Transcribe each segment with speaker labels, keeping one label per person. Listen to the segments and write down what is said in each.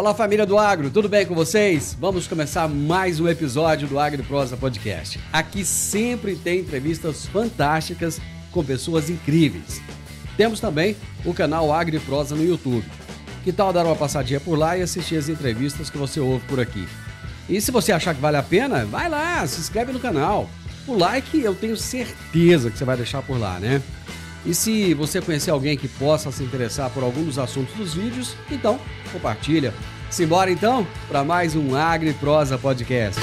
Speaker 1: Fala, família do Agro, tudo bem com vocês? Vamos começar mais um episódio do Agro e Prosa Podcast. Aqui sempre tem entrevistas fantásticas com pessoas incríveis. Temos também o canal Agro e Prosa no YouTube. Que tal dar uma passadinha por lá e assistir as entrevistas que você ouve por aqui? E se você achar que vale a pena, vai lá, se inscreve no canal. O like eu tenho certeza que você vai deixar por lá, né? E se você conhecer alguém que possa se interessar por algum dos assuntos dos vídeos, então compartilha. Simbora então para mais um Agro e Prosa Podcast.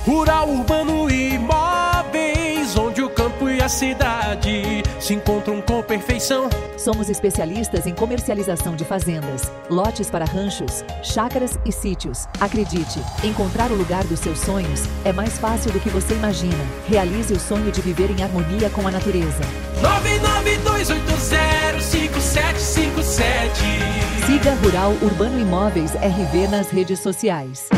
Speaker 2: Rural, urbano e imóveis, onde o campo e a cidade se encontram com perfeição.
Speaker 3: Somos especialistas em comercialização de fazendas, lotes para ranchos, chácaras e sítios. Acredite, encontrar o lugar dos seus sonhos é mais fácil do que você imagina. Realize o sonho de viver em harmonia com a natureza.
Speaker 2: 992805757.
Speaker 3: Siga Rural Urbano Imóveis RV nas redes sociais.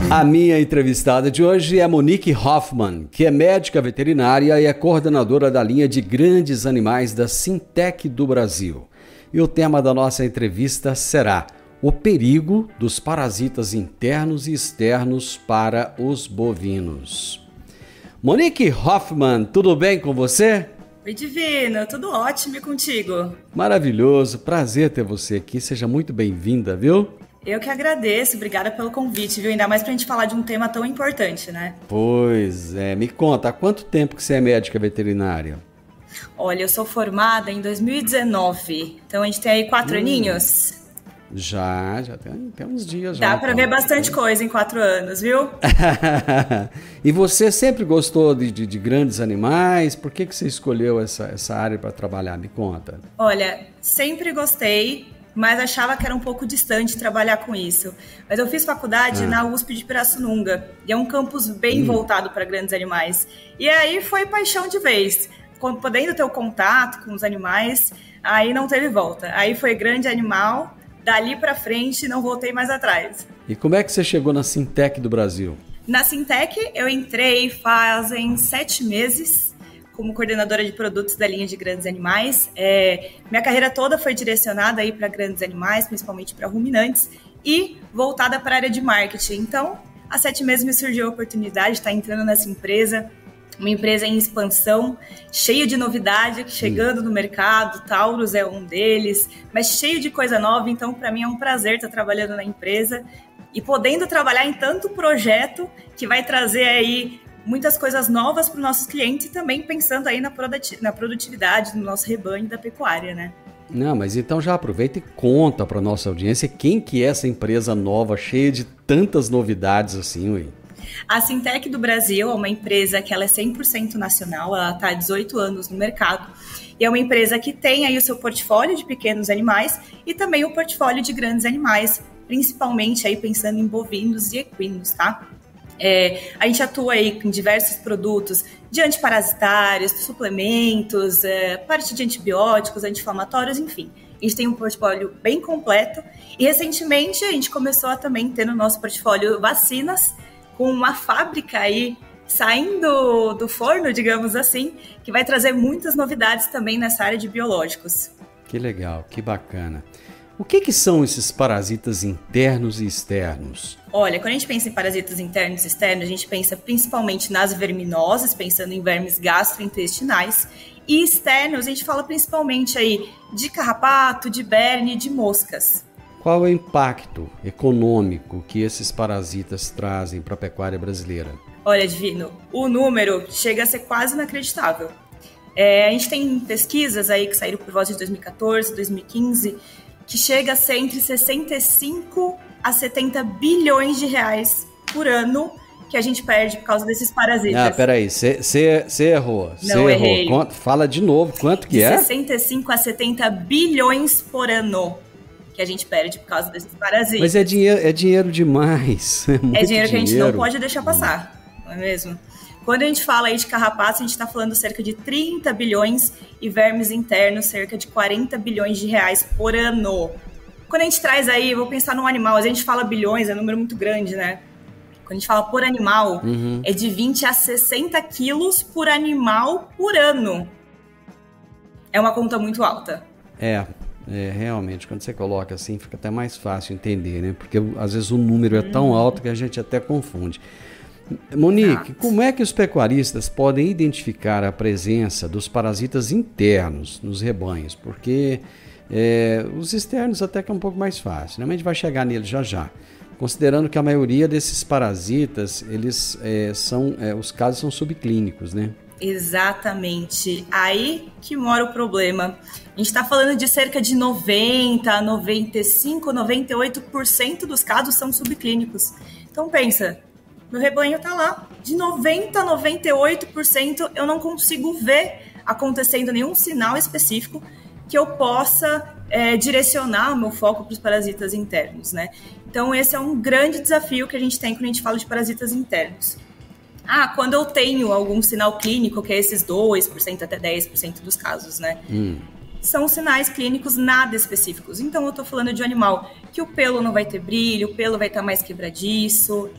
Speaker 1: A minha entrevistada de hoje é Monique Hoffman, que é médica veterinária e é coordenadora da linha de grandes animais da Sintec do Brasil. E o tema da nossa entrevista será o perigo dos parasitas internos e externos para os bovinos. Monique Hoffman, tudo bem com você?
Speaker 4: Oi, Divino, tudo ótimo e contigo?
Speaker 1: Maravilhoso, prazer ter você aqui, seja muito bem-vinda, viu?
Speaker 4: Eu que agradeço, obrigada pelo convite, viu? Ainda mais pra gente falar de um tema tão importante, né?
Speaker 1: Pois é, me conta, há quanto tempo que você é médica veterinária?
Speaker 4: Olha, eu sou formada em 2019, então a gente tem aí 4 aninhos.
Speaker 1: Já tem uns dias já.
Speaker 4: Dá pra ver bastante coisa em 4 anos, viu?
Speaker 1: E você sempre gostou de grandes animais? Por que você escolheu essa área para trabalhar? Me conta.
Speaker 4: Olha, sempre gostei, mas achava que era um pouco distante trabalhar com isso. Mas eu fiz faculdade na USP de Pirassununga, e é um campus bem voltado para grandes animais. E aí foi paixão de vez. Podendo ter o contato com os animais, aí não teve volta. Aí foi grande animal, dali para frente não voltei mais atrás.
Speaker 1: E como é que você chegou na Sintec do Brasil?
Speaker 4: Na Sintec eu entrei fazem 7 meses, como coordenadora de produtos da linha de grandes animais. Minha carreira toda foi direcionada aí para grandes animais, principalmente para ruminantes, e voltada para a área de marketing. Então, há 7 meses me surgiu a oportunidade de estar entrando nessa empresa, uma empresa em expansão, cheia de novidade, chegando no mercado. Taurus é um deles, mas cheio de coisa nova. Então, para mim é um prazer estar trabalhando na empresa e podendo trabalhar em tanto projeto que vai trazer aí muitas coisas novas para os nossos clientes e também pensando aí na produtividade do nosso rebanho da pecuária, né?
Speaker 1: Não, mas então já aproveita e conta para nossa audiência quem que é essa empresa nova, cheia de tantas novidades assim, ué.
Speaker 4: A Sintec do Brasil é uma empresa que ela é 100% nacional, ela está há 18 anos no mercado e é uma empresa que tem aí o seu portfólio de pequenos animais e também o portfólio de grandes animais, principalmente aí pensando em bovinos e equinos, tá? A gente atua aí com diversos produtos de antiparasitários, suplementos, parte de antibióticos, anti-inflamatórios, enfim. A gente tem um portfólio bem completo e recentemente a gente começou a também ter no nosso portfólio vacinas, com uma fábrica aí saindo do forno, digamos assim, que vai trazer muitas novidades também nessa área de biológicos.
Speaker 1: Que legal, que bacana. O que são esses parasitas internos e externos?
Speaker 4: Olha, quando a gente pensa em parasitas internos e externos, a gente pensa principalmente nas verminoses, pensando em vermes gastrointestinais, e externos a gente fala principalmente aí de carrapato, de berne, de moscas.
Speaker 1: Qual é o impacto econômico que esses parasitas trazem para a pecuária brasileira?
Speaker 4: Olha, Divino, o número chega a ser quase inacreditável. A gente tem pesquisas aí que saíram por volta de 2014, 2015, que chega a ser entre 65 a 70 bilhões de reais por ano que a gente perde por causa desses parasitas.
Speaker 1: Ah, peraí, você errou.
Speaker 4: Não, errei.
Speaker 1: Fala de novo, quanto que é?
Speaker 4: 65 a 70 bilhões por ano que a gente perde por causa desses parasitas.
Speaker 1: Mas é dinheiro demais.
Speaker 4: É dinheiro que a gente não pode deixar passar, não é mesmo? Quando a gente fala aí de carrapatos, a gente está falando cerca de 30 bilhões e vermes internos, cerca de 40 bilhões de reais por ano. Quando a gente traz aí, vou pensar num animal, a gente fala bilhões, é um número muito grande, né? Quando a gente fala por animal, é de 20 a 60 quilos por animal por ano. É uma conta muito alta.
Speaker 1: Realmente, quando você coloca assim, fica até mais fácil entender, né? Porque às vezes o número é tão alto que a gente até confunde. Monique, como é que os pecuaristas podem identificar a presença dos parasitas internos nos rebanhos? Porque os externos até que é um pouco mais fácil, né? Mas a gente vai chegar neles já já. Considerando que a maioria desses parasitas, eles os casos são subclínicos, né?
Speaker 4: Exatamente. Aí que mora o problema. A gente está falando de cerca de 90, 95, 98% dos casos são subclínicos. Então pensa, meu rebanho está lá, de 90 a 98% eu não consigo ver acontecendo nenhum sinal específico que eu possa direcionar o meu foco para os parasitas internos, né? Então esse é um grande desafio que a gente tem quando a gente fala de parasitas internos. Quando eu tenho algum sinal clínico, que é esses 2% até 10% dos casos, né? São sinais clínicos nada específicos. Então, eu estou falando de um animal que o pelo não vai ter brilho, o pelo vai estar mais quebradiço,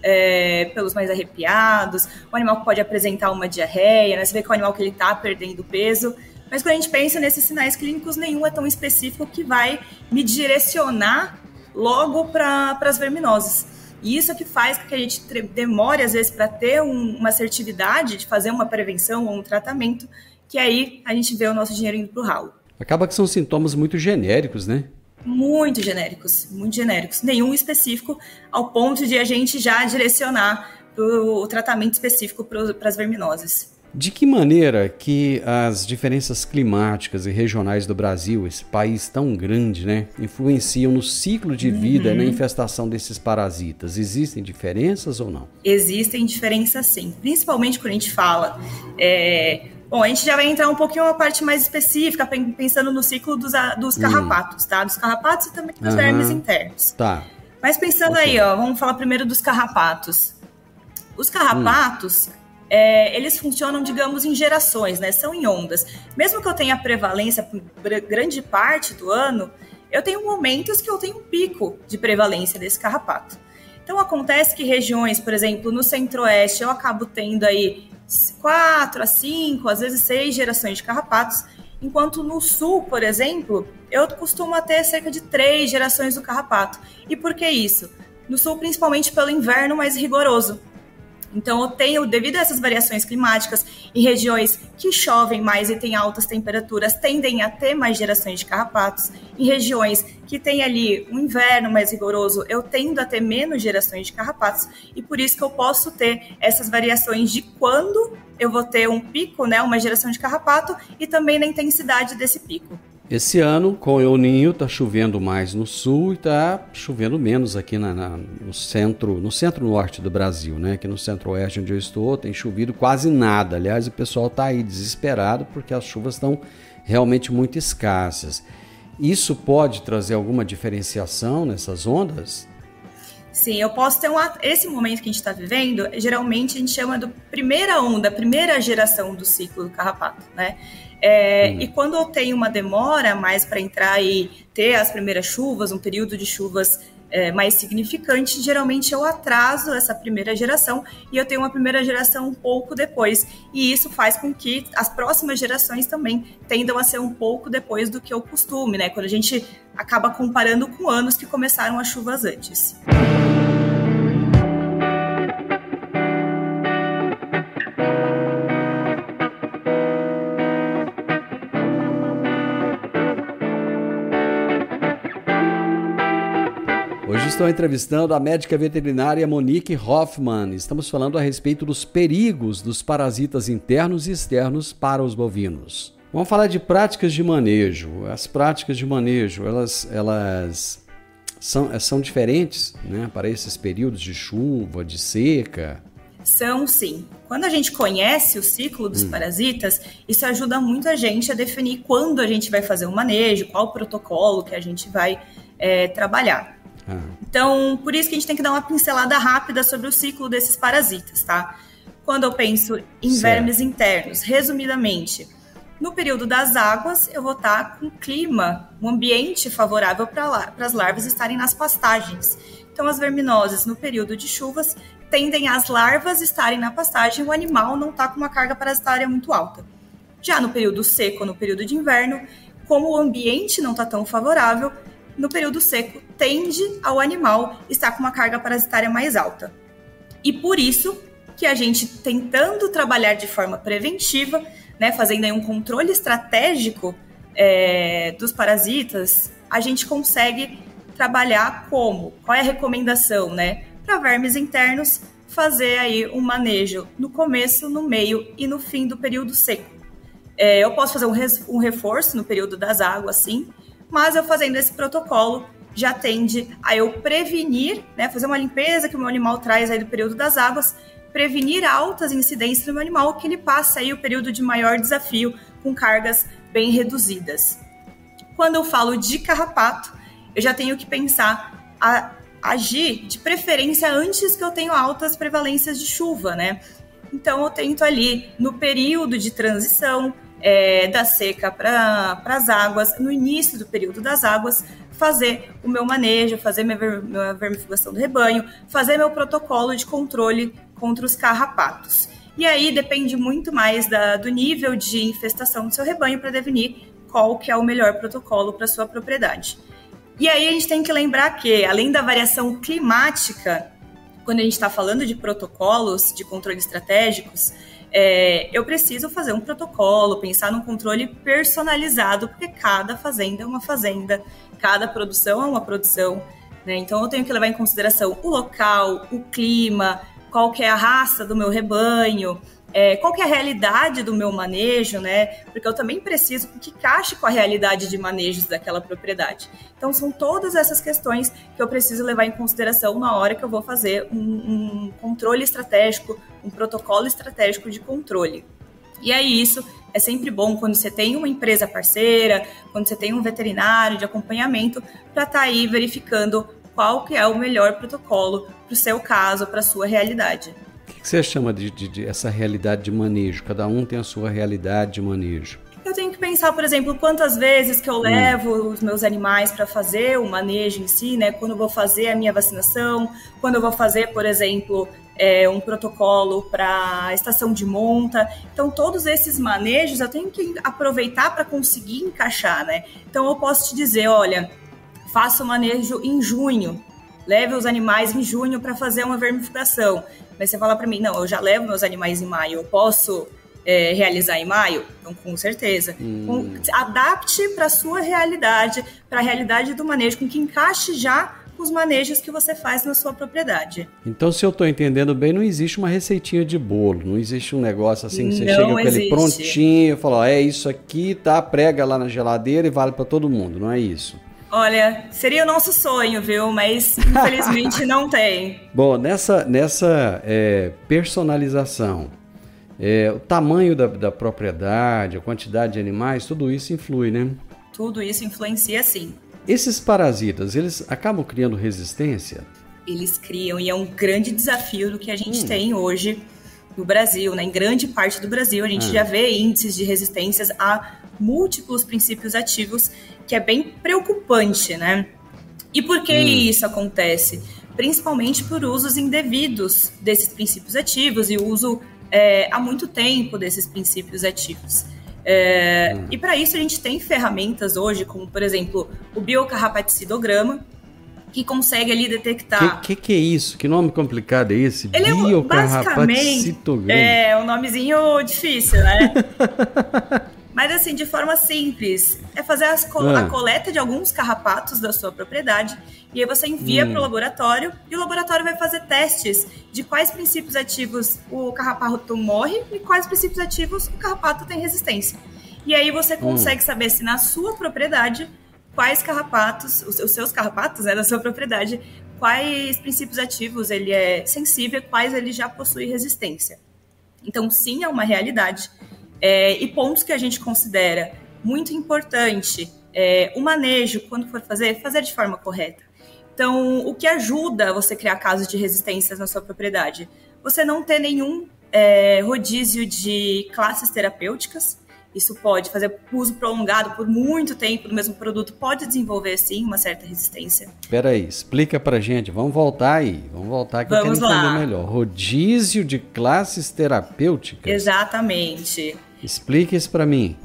Speaker 4: pelos mais arrepiados, o animal que pode apresentar uma diarreia, né? Você vê que é um animal que ele está perdendo peso. Mas quando a gente pensa nesses sinais clínicos, nenhum é tão específico que vai me direcionar logo para as verminoses. E isso é que faz com que a gente demore, às vezes, para ter uma assertividade de fazer uma prevenção ou um tratamento, que aí a gente vê o nosso dinheiro indo para o ralo.
Speaker 1: Acaba que são sintomas muito genéricos, né?
Speaker 4: Muito genéricos, muito genéricos. Nenhum específico ao ponto de a gente já direcionar o tratamento específico para as verminoses.
Speaker 1: De que maneira que as diferenças climáticas e regionais do Brasil, esse país tão grande, né, influenciam no ciclo de vida e na infestação desses parasitas? Existem diferenças ou não?
Speaker 4: Existem diferenças sim, principalmente quando a gente fala... Bom, a gente já vai entrar um pouquinho na parte mais específica, pensando no ciclo dos carrapatos, tá? Dos carrapatos e também dos vermes internos.
Speaker 1: Tá.
Speaker 4: Mas pensando aí, vamos falar primeiro dos carrapatos. Os carrapatos... eles funcionam, digamos, em gerações, né? São em ondas. Mesmo que eu tenha prevalência por grande parte do ano, eu tenho momentos que eu tenho um pico de prevalência desse carrapato. Então, acontece que regiões, por exemplo, no centro-oeste, eu acabo tendo aí 4 a 5, às vezes 6 gerações de carrapatos, enquanto no sul, por exemplo, eu costumo ter cerca de 3 gerações do carrapato. E por que isso? No sul, principalmente pelo inverno mais rigoroso. Então, eu tenho, devido a essas variações climáticas, em regiões que chovem mais e têm altas temperaturas, tendem a ter mais gerações de carrapatos. Em regiões que têm ali um inverno mais rigoroso, eu tendo a ter menos gerações de carrapatos. E por isso que eu posso ter essas variações de quando eu vou ter um pico, né, uma geração de carrapato, e também na intensidade desse pico.
Speaker 1: Esse ano, com o El Niño, está chovendo mais no sul e está chovendo menos aqui no centro-norte do Brasil, né? Aqui no centro-oeste, onde eu estou, tem chovido quase nada. Aliás, o pessoal está aí desesperado porque as chuvas estão realmente muito escassas. Isso pode trazer alguma diferenciação nessas ondas?
Speaker 4: Sim, eu posso ter esse momento que a gente está vivendo, geralmente a gente chama de primeira onda, primeira geração do ciclo do carrapato, né? E quando eu tenho uma demora mais para entrar e ter as primeiras chuvas, um período de chuvas mais significante, geralmente eu atraso essa primeira geração e eu tenho uma primeira geração um pouco depois. E isso faz com que as próximas gerações também tendam a ser um pouco depois do que o costume, né? Quando a gente acaba comparando com anos que começaram as chuvas antes.
Speaker 1: Hoje estou entrevistando a médica veterinária Monique Hoffmann. Estamos falando a respeito dos perigos dos parasitas internos e externos para os bovinos. Vamos falar de práticas de manejo. As práticas de manejo, elas são diferentes, né, para esses períodos de chuva, de seca?
Speaker 4: São sim. Quando a gente conhece o ciclo dos parasitas, isso ajuda muito a gente a definir quando a gente vai fazer um manejo, qual protocolo que a gente vai trabalhar. Então, por isso que a gente tem que dar uma pincelada rápida sobre o ciclo desses parasitas, tá? Quando eu penso em vermes internos, resumidamente, no período das águas, eu vou estar com clima, um ambiente favorável para as larvas estarem nas pastagens. Então, as verminoses, no período de chuvas, tendem as larvas estarem na pastagem e o animal não está com uma carga parasitária muito alta. Já no período seco, no período de inverno, como o ambiente não está tão favorável, no período seco tende ao animal estar com uma carga parasitária mais alta. E por isso que a gente, tentando trabalhar de forma preventiva, né, fazendo aí um controle estratégico dos parasitas, a gente consegue trabalhar como? Qual é a recomendação, né? Para vermes internos, fazer aí um manejo no começo, no meio e no fim do período seco. Eu posso fazer um reforço no período das águas, sim, mas eu fazendo esse protocolo já tende a eu prevenir, né, fazer uma limpeza que o meu animal traz aí do período das águas, prevenir altas incidências no meu animal, que ele passa aí o período de maior desafio com cargas bem reduzidas. Quando eu falo de carrapato, eu já tenho que pensar a agir de preferência antes que eu tenha altas prevalências de chuva, né? Então eu tento ali no período de transição da seca para as águas, no início do período das águas, fazer o meu manejo, fazer minha vermifugação do rebanho, fazer meu protocolo de controle contra os carrapatos. E aí depende muito mais do nível de infestação do seu rebanho para definir qual que é o melhor protocolo para sua propriedade. E aí a gente tem que lembrar que, além da variação climática, quando a gente está falando de protocolos de controle estratégicos, eu preciso fazer um protocolo, pensar num controle personalizado, porque cada fazenda é uma fazenda, cada produção é uma produção, né? Então eu tenho que levar em consideração o local, o clima, qual que é a raça do meu rebanho, qual que é a realidade do meu manejo, né? Porque eu também preciso que encaixe com a realidade de manejos daquela propriedade. Então são todas essas questões que eu preciso levar em consideração na hora que eu vou fazer um controle estratégico, um protocolo estratégico de controle. E aí isso é sempre bom quando você tem uma empresa parceira, quando você tem um veterinário de acompanhamento, para estar aí verificando qual que é o melhor protocolo para o seu caso, para a sua realidade.
Speaker 1: O que você chama de essa realidade de manejo? Cada um tem a sua realidade de manejo.
Speaker 4: Eu tenho que pensar, por exemplo, quantas vezes que eu levo os meus animais para fazer o manejo em si, né? Quando eu vou fazer a minha vacinação, quando eu vou fazer, por exemplo, um protocolo para a estação de monta. Então, todos esses manejos eu tenho que aproveitar para conseguir encaixar, né? Então, eu posso te dizer, olha, faça o manejo em junho, leve os animais em junho para fazer uma vermifugação. Mas você fala para mim, não, eu já levo meus animais em maio, eu posso realizar em maio? Então, com certeza. Adapte para a sua realidade, para a realidade do manejo, com que encaixe já os manejos que você faz na sua propriedade.
Speaker 1: Então, se eu estou entendendo bem, não existe uma receitinha de bolo, não existe um negócio assim que você chega com ele prontinho e fala, é isso aqui, tá, prega lá na geladeira e vale para todo mundo, não é isso?
Speaker 4: Olha, seria o nosso sonho, viu? Mas infelizmente não tem.
Speaker 1: Bom, nessa personalização, o tamanho da propriedade, a quantidade de animais, tudo isso influi, né?
Speaker 4: Tudo isso influencia, sim.
Speaker 1: Esses parasitas, eles acabam criando resistência?
Speaker 4: Eles criam, e é um grande desafio do que a gente tem hoje no Brasil, né? Em grande parte do Brasil, a gente já vê índices de resistências a múltiplos princípios ativos, que é bem preocupante, né? E por que isso acontece? Principalmente por usos indevidos desses princípios ativos e uso há muito tempo desses princípios ativos. E para isso a gente tem ferramentas hoje, como por exemplo o biocarrapaticidograma, que consegue ali detectar...
Speaker 1: Que é isso? Que nome complicado é esse?
Speaker 4: Ele
Speaker 1: Biocarrapaticitograma.
Speaker 4: É um nomezinho difícil, né? Mas assim, de forma simples, é fazer a coleta de alguns carrapatos da sua propriedade e aí você envia para o laboratório e o laboratório vai fazer testes de quais princípios ativos o carrapato morre e quais princípios ativos o carrapato tem resistência. E aí você consegue saber se na sua propriedade, quais carrapatos, os seus carrapatos, né, da sua propriedade, quais princípios ativos ele é sensível, quais ele já possui resistência. Então, sim, é uma realidade. E pontos que a gente considera muito importante, o manejo, quando for fazer de forma correta. Então, o que ajuda você criar casos de resistências na sua propriedade? Você não ter nenhum rodízio de classes terapêuticas. Isso pode fazer uso prolongado por muito tempo do mesmo produto, pode desenvolver, sim, uma certa resistência.
Speaker 1: Espera aí, explica pra gente, vamos voltar que eu quero entender melhor. Rodízio de classes terapêuticas?
Speaker 4: Exatamente.
Speaker 1: Explica isso para mim.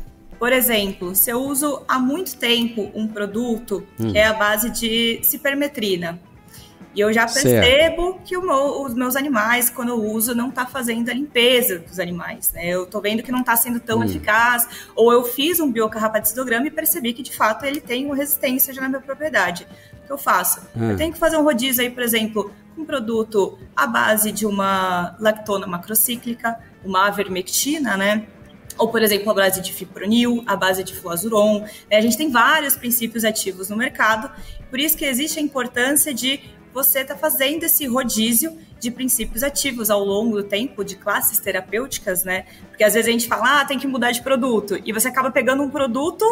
Speaker 4: Por exemplo, se eu uso há muito tempo um produto que é a base de cipermetrina, e eu já percebo que os meus animais, quando eu uso, não está fazendo a limpeza dos animais, né? Eu estou vendo que não está sendo tão eficaz, ou eu fiz um biocarrapaticidograma e percebi que, de fato, ele tem uma resistência já na minha propriedade. O que eu faço? Eu tenho que fazer um rodízio aí, por exemplo, com um produto à base de uma lactona macrocíclica, uma avermectina, né? Ou, por exemplo, a base de fipronil, a base de fluazuron. A gente tem vários princípios ativos no mercado, por isso que existe a importância de você está fazendo esse rodízio de princípios ativos ao longo do tempo, de classes terapêuticas, né? Porque às vezes a gente fala, tem que mudar de produto, e você acaba pegando um produto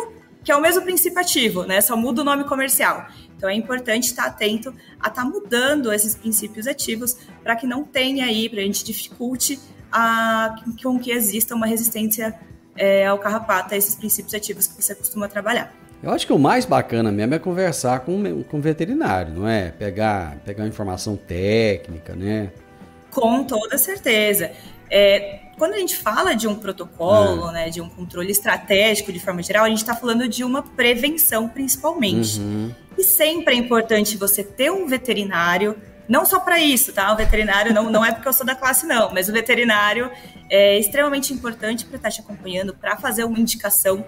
Speaker 4: que é o mesmo princípio ativo, né? Só muda o nome comercial. Então é importante estar atento a estar mudando esses princípios ativos para que não tenha aí, para a gente dificulte com que exista uma resistência ao carrapato, a esses princípios ativos que você costuma trabalhar.
Speaker 1: Eu acho que o mais bacana mesmo é conversar com o veterinário, não é? Pegar uma informação técnica, né?
Speaker 4: Com toda certeza. Quando a gente fala de um protocolo, né, de um controle estratégico de forma geral, a gente está falando de uma prevenção principalmente. E sempre é importante você ter um veterinário, não só para isso, tá? O veterinário não é porque eu sou da classe, não, mas o veterinário é extremamente importante para estar te acompanhando, para fazer uma indicação,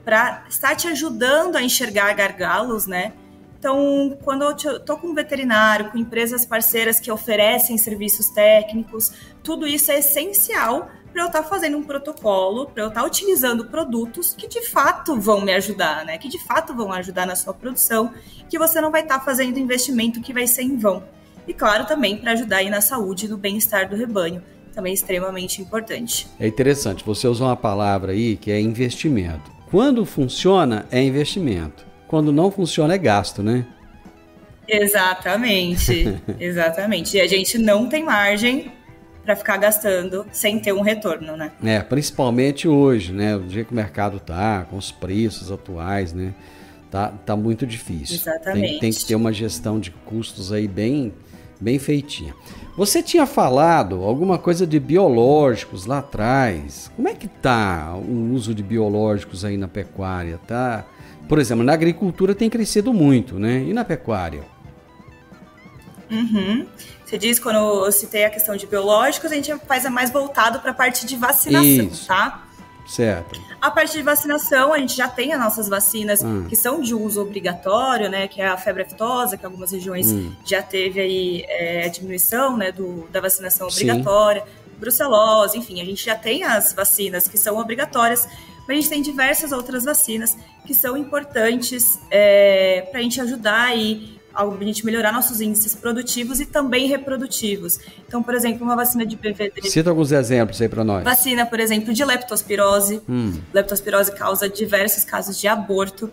Speaker 4: para estar te ajudando a enxergar gargalos, né? Então, quando eu estou com um veterinário, com empresas parceiras que oferecem serviços técnicos, tudo isso é essencial para eu estar fazendo um protocolo, para eu estar utilizando produtos que de fato vão me ajudar, né? Que de fato vão ajudar na sua produção, que você não vai estar fazendo investimento que vai ser em vão. E claro, também para ajudar aí na saúde e no bem-estar do rebanho, também é extremamente importante.
Speaker 1: É interessante, você usou uma palavra aí que é investimento. Quando funciona, é investimento. Quando não funciona, é gasto, né?
Speaker 4: Exatamente, exatamente. E a gente não tem margem para ficar gastando sem ter um retorno, né?
Speaker 1: Principalmente hoje, né? O dia que o mercado tá, com os preços atuais, né? Tá muito difícil.
Speaker 4: Exatamente.
Speaker 1: Tem que ter uma gestão de custos aí bem feitinha. Você tinha falado alguma coisa de biológicos lá atrás. Como é que tá o uso de biológicos aí na pecuária? Tá? Por exemplo, na agricultura tem crescido muito, né? E na pecuária?
Speaker 4: Você diz, quando eu citei a questão de biológicos, a gente faz mais voltado para a parte de vacinação,
Speaker 1: Isso.
Speaker 4: tá?
Speaker 1: Certo.
Speaker 4: A parte de vacinação, a gente já tem as nossas vacinas que são de uso obrigatório, né? Que é a febre aftosa, que algumas regiões já teve aí a diminuição, né, da vacinação obrigatória, brucelose, enfim, a gente já tem as vacinas que são obrigatórias, mas a gente tem diversas outras vacinas que são importantes para a gente ajudar aí a gente melhorar nossos índices produtivos e também reprodutivos. Então, por exemplo, uma vacina de PVD...
Speaker 1: Cita alguns exemplos aí para nós.
Speaker 4: Vacina, por exemplo, de leptospirose. Leptospirose causa diversos casos de aborto.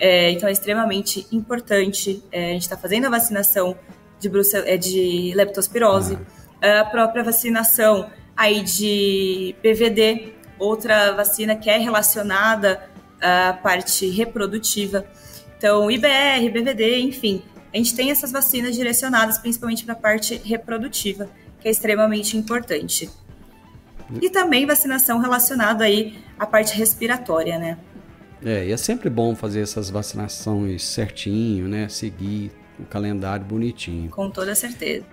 Speaker 4: Então, é extremamente importante a gente estar fazendo a vacinação de leptospirose. A própria vacinação aí de PVD, outra vacina que é relacionada à parte reprodutiva. Então, IBR, BVD, enfim, a gente tem essas vacinas direcionadas principalmente para a parte reprodutiva, que é extremamente importante. E também vacinação relacionada aí à parte respiratória, né?
Speaker 1: E é sempre bom fazer essas vacinações certinho, né? Seguir o calendário bonitinho.
Speaker 4: Com toda certeza.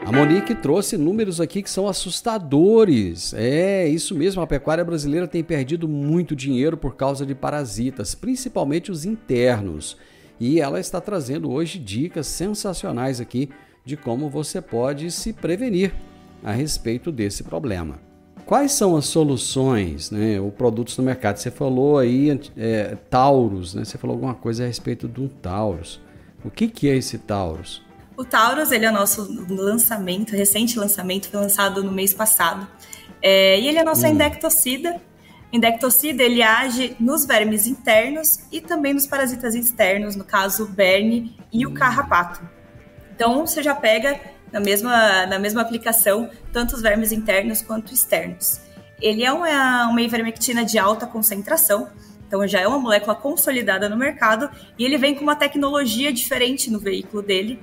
Speaker 1: A Monique trouxe números aqui que são assustadores. É isso mesmo, a pecuária brasileira tem perdido muito dinheiro por causa de parasitas, principalmente os internos. E ela está trazendo hoje dicas sensacionais aqui de como você pode se prevenir a respeito desse problema. Quais são as soluções, né, ou produtos no mercado? Você falou aí Taurus, né? Você falou alguma coisa a respeito do Taurus. O que é esse Taurus?
Speaker 4: O Taurus, ele é o nosso lançamento, recente lançamento, foi lançado no mês passado. E ele é nosso indectocida. Indectocida, ele age nos vermes internos e também nos parasitas externos, no caso o berne e o carrapato. Então, você já pega na mesma aplicação tanto os vermes internos quanto externos. Ele é uma ivermectina de alta concentração, Então já é uma molécula consolidada no mercado e ele vem com uma tecnologia diferente no veículo dele,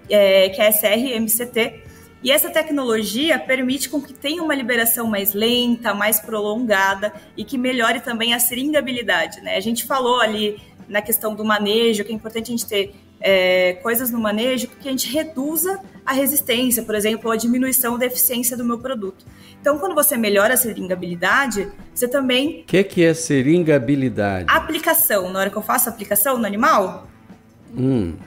Speaker 4: que é a SR-MCT. E essa tecnologia permite com que tenha uma liberação mais lenta, mais prolongada e que melhore também a seringabilidade, né? A gente falou ali na questão do manejo, que é importante a gente ter coisas no manejo que a gente reduza a resistência, por exemplo, a diminuição da eficiência do meu produto. Então, quando você melhora a seringabilidade, você também...
Speaker 1: O que é seringabilidade?
Speaker 4: A aplicação, na hora que eu faço a aplicação no animal...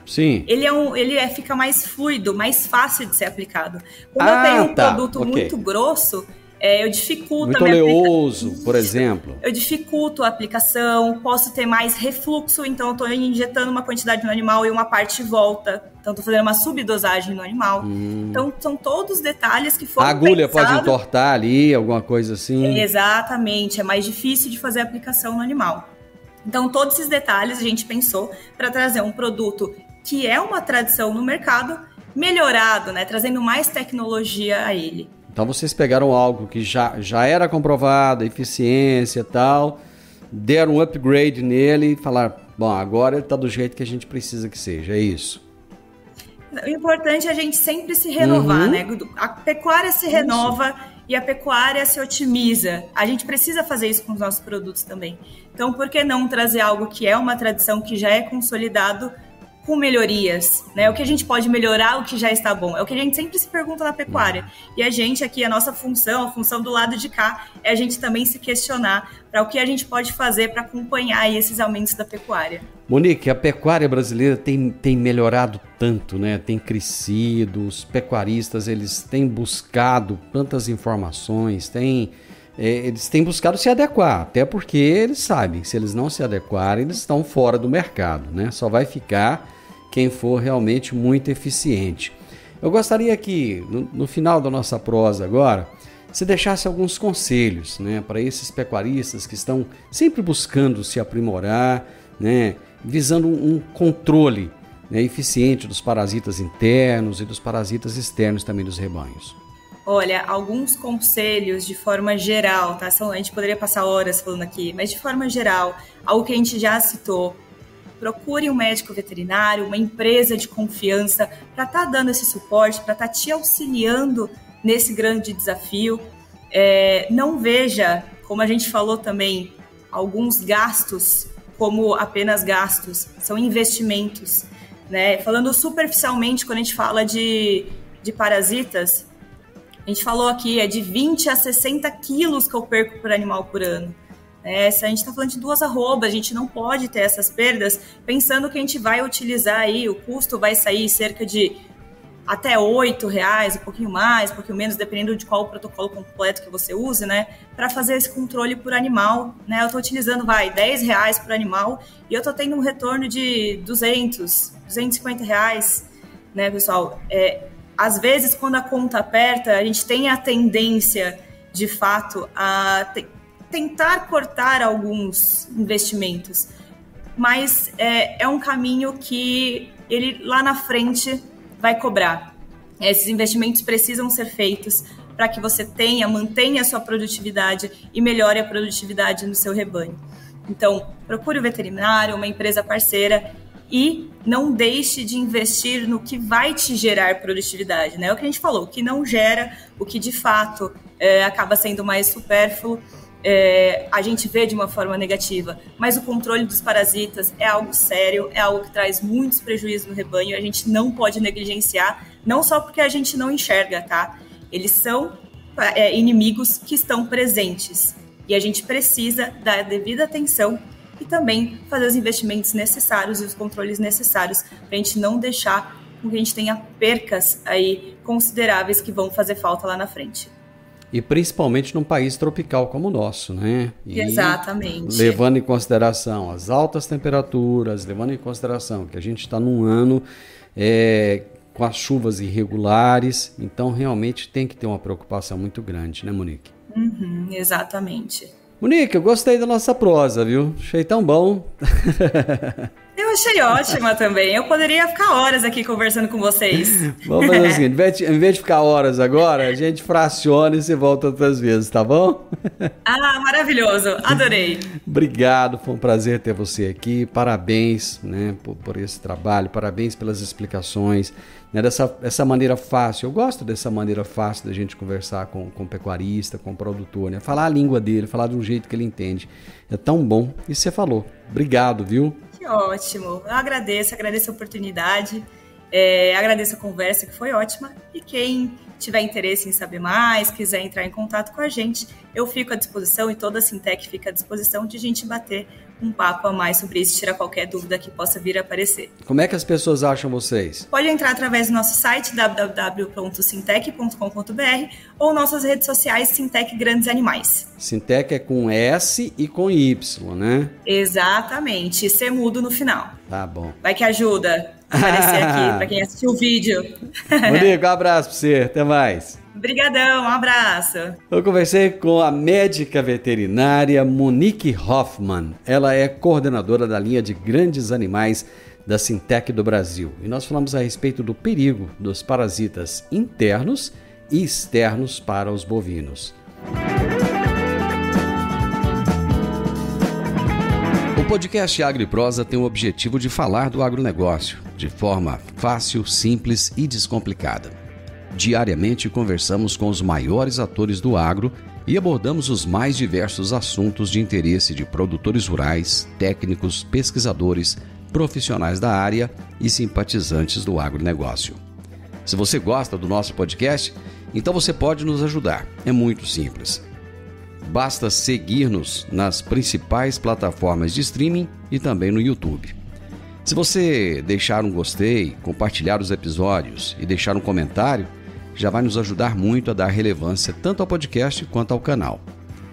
Speaker 1: Sim.
Speaker 4: Ele fica mais fluido, mais fácil de ser aplicado. Quando eu tenho um produto muito grosso, eu dificulto
Speaker 1: muito oleoso, por exemplo.
Speaker 4: Eu dificulto a aplicação, posso ter mais refluxo, então eu estou injetando uma quantidade no animal e uma parte volta. Então, estou fazendo uma subdosagem no animal. Então, são todos detalhes que foram pensados. A agulha pode
Speaker 1: entortar ali, alguma coisa assim.
Speaker 4: Exatamente, é mais difícil de fazer a aplicação no animal. Então, todos esses detalhes a gente pensou para trazer um produto que é uma tradição no mercado, melhorado, né? Trazendo mais tecnologia a ele.
Speaker 1: Então, vocês pegaram algo que já era comprovado, eficiência e tal, deram um upgrade nele e falaram, bom, agora ele está do jeito que a gente precisa que seja, é isso.
Speaker 4: O importante é a gente sempre se renovar, né? A pecuária se renova e a pecuária se otimiza. A gente precisa fazer isso com os nossos produtos também. Então, por que não trazer algo que é uma tradição, que já é consolidado, com melhorias, né? O que a gente pode melhorar, o que já está bom. É o que a gente sempre se pergunta na pecuária. E a gente aqui, a nossa função, a função do lado de cá, é a gente também se questionar para o que a gente pode fazer para acompanhar aí esses aumentos da pecuária.
Speaker 1: Monique, a pecuária brasileira tem melhorado tanto, né? Tem crescido, os pecuaristas eles têm buscado tantas informações, eles têm buscado se adequar, até porque eles sabem que se eles não se adequarem, eles estão fora do mercado, né? Só vai ficar quem for realmente muito eficiente. Eu gostaria que, no final da nossa prosa agora, você deixasse alguns conselhos, né, para esses pecuaristas que estão sempre buscando se aprimorar, né, visando um controle, né, eficiente dos parasitas internos e dos parasitas externos também dos rebanhos.
Speaker 4: Olha, alguns conselhos de forma geral, tá? A gente poderia passar horas falando aqui, mas de forma geral, algo que a gente já citou, procure um médico veterinário, uma empresa de confiança para estar dando esse suporte, para estar te auxiliando nesse grande desafio. Não veja, como a gente falou também, alguns gastos como apenas gastos, são investimentos, né? Falando superficialmente, quando a gente fala de parasitas, a gente falou aqui, de 20 a 60 quilos que eu perco por animal por ano. Se a gente está falando de 2 arrobas, a gente não pode ter essas perdas pensando que a gente vai utilizar aí, o custo vai sair cerca de até R$8, um pouquinho mais, um pouquinho menos, dependendo de qual o protocolo completo que você use, né? Para fazer esse controle por animal, né? Eu estou utilizando, R$10 por animal e eu estou tendo um retorno de R$200, R$250, né, pessoal? Às vezes, quando a conta aperta, a gente tem a tendência, de fato, a tentar cortar alguns investimentos, mas é um caminho que ele lá na frente vai cobrar. Esses investimentos precisam ser feitos para que você mantenha a sua produtividade e melhore a produtividade no seu rebanho. Então, procure o veterinário, uma empresa parceira e não deixe de investir no que vai te gerar produtividade, né? É o que a gente falou, o que não gera, o que de fato acaba sendo mais supérfluo, a gente vê de uma forma negativa, mas o controle dos parasitas é algo sério, é algo que traz muitos prejuízos no rebanho, a gente não pode negligenciar, não só porque a gente não enxerga, tá? Eles são inimigos que estão presentes e a gente precisa dar a devida atenção e também fazer os investimentos necessários e os controles necessários para a gente não deixar com que a gente tenha percas aí consideráveis que vão fazer falta lá na frente.
Speaker 1: E principalmente num país tropical como o nosso, né?
Speaker 4: Exatamente.
Speaker 1: Levando em consideração as altas temperaturas, levando em consideração que a gente está num ano com as chuvas irregulares, então realmente tem que ter uma preocupação muito grande, né, Monique?
Speaker 4: Exatamente.
Speaker 1: Monique, eu gostei da nossa prosa, viu? Achei tão bom.
Speaker 4: Eu Eu achei ótima também. Eu poderia ficar horas aqui conversando com vocês.
Speaker 1: Vamos fazer o seguinte, em vez de ficar horas agora, a gente fraciona e você volta outras vezes, tá bom?
Speaker 4: Ah, maravilhoso. Adorei.
Speaker 1: Obrigado, foi um prazer ter você aqui. Parabéns, né, por esse trabalho, parabéns pelas explicações, né, dessa maneira fácil. Eu gosto dessa maneira fácil da gente conversar com o pecuarista, com o produtor, né? Falar a língua dele, falar de um jeito que ele entende. É tão bom. E você falou. Obrigado, viu?
Speaker 4: Que ótimo. Eu agradeço a oportunidade, agradeço a conversa, que foi ótima. E quem tiver interesse em saber mais, quiser entrar em contato com a gente, eu fico à disposição e toda a Sintec fica à disposição de a gente bater um papo a mais sobre isso, tirar qualquer dúvida que possa vir a aparecer.
Speaker 1: Como é que as pessoas acham vocês?
Speaker 4: Pode entrar através do nosso site www.sintec.com.br ou nossas redes sociais Sintec Grandes Animais.
Speaker 1: Sintec é com S e com Y, né?
Speaker 4: Exatamente, e ser mudo no final.
Speaker 1: Tá bom.
Speaker 4: Vai que ajuda a aparecer aqui para quem assistiu o vídeo.
Speaker 1: Monique, um abraço para você, até mais.
Speaker 4: Obrigadão, um abraço.
Speaker 1: Eu conversei com a médica veterinária Monique Hoffmann. Ela é coordenadora da linha de grandes animais da Sintec do Brasil. E nós falamos a respeito do perigo dos parasitas internos e externos para os bovinos. O podcast Agro e Prosa tem o objetivo de falar do agronegócio de forma fácil, simples e descomplicada. Diariamente conversamos com os maiores atores do agro e abordamos os mais diversos assuntos de interesse de produtores rurais, técnicos, pesquisadores, profissionais da área e simpatizantes do agronegócio. Se você gosta do nosso podcast, então você pode nos ajudar. É muito simples. Basta seguir-nos nas principais plataformas de streaming e também no YouTube. Se você deixar um gostei, compartilhar os episódios e deixar um comentário, já vai nos ajudar muito a dar relevância tanto ao podcast quanto ao canal.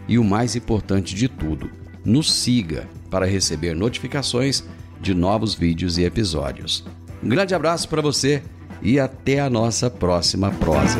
Speaker 1: E o mais importante de tudo, nos siga para receber notificações de novos vídeos e episódios. Um grande abraço para você e até a nossa próxima prosa.